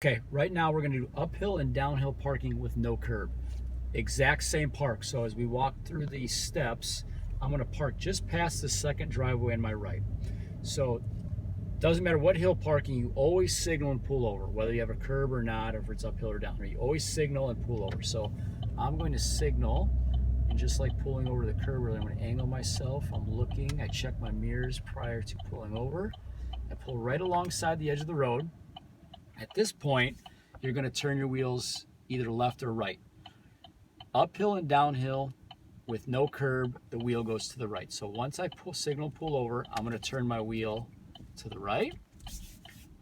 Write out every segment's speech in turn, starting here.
Okay, right now we're gonna do uphill and downhill parking with no curb. Exact same park. So as we walk through these steps, I'm gonna park just past the second driveway on my right. So doesn't matter what hill parking, you always signal and pull over, whether you have a curb or not, or if it's uphill or downhill. You always signal and pull over. So I'm going to signal, and just like pulling over the curb, really, I'm gonna angle myself. I'm looking, I check my mirrors prior to pulling over. I pull right alongside the edge of the road. At this point, you're going to turn your wheels either left or right. Uphill and downhill with no curb, the wheel goes to the right. So once I pull over, I'm going to turn my wheel to the right.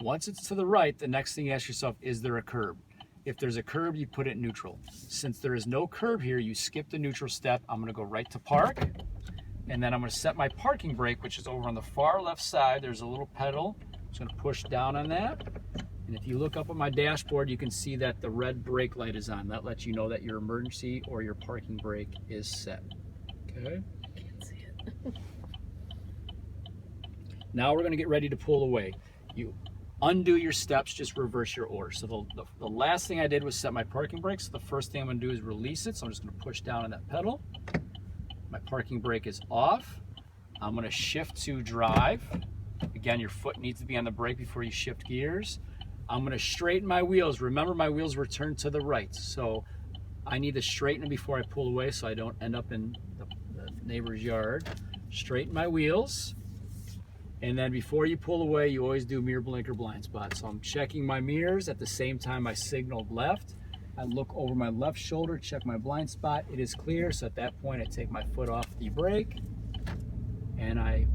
Once it's to the right, the next thing you ask yourself, is there a curb? If there's a curb, you put it in neutral. Since there is no curb here, you skip the neutral step. I'm going to go right to park, and then I'm going to set my parking brake, which is over on the far left side. There's a little pedal. I'm just going to push down on that. And if you look up on my dashboard, you can see that the red brake light is on. That lets you know that your emergency or your parking brake is set. Okay? I can't see it. Now we're going to get ready to pull away. You undo your steps, just reverse your order. So the last thing I did was set my parking brake. So the first thing I'm going to do is release it. So I'm just going to push down on that pedal. My parking brake is off. I'm going to shift to drive. Again, your foot needs to be on the brake before you shift gears. I'm going to straighten my wheels. Remember, my wheels were turned to the right, so I need to straighten them before I pull away so I don't end up in the neighbor's yard. Straighten my wheels, and then before you pull away, you always do mirror blinker blind spot. So I'm checking my mirrors at the same time I signaled left. I look over my left shoulder, check my blind spot. It is clear, so at that point I take my foot off the brake and I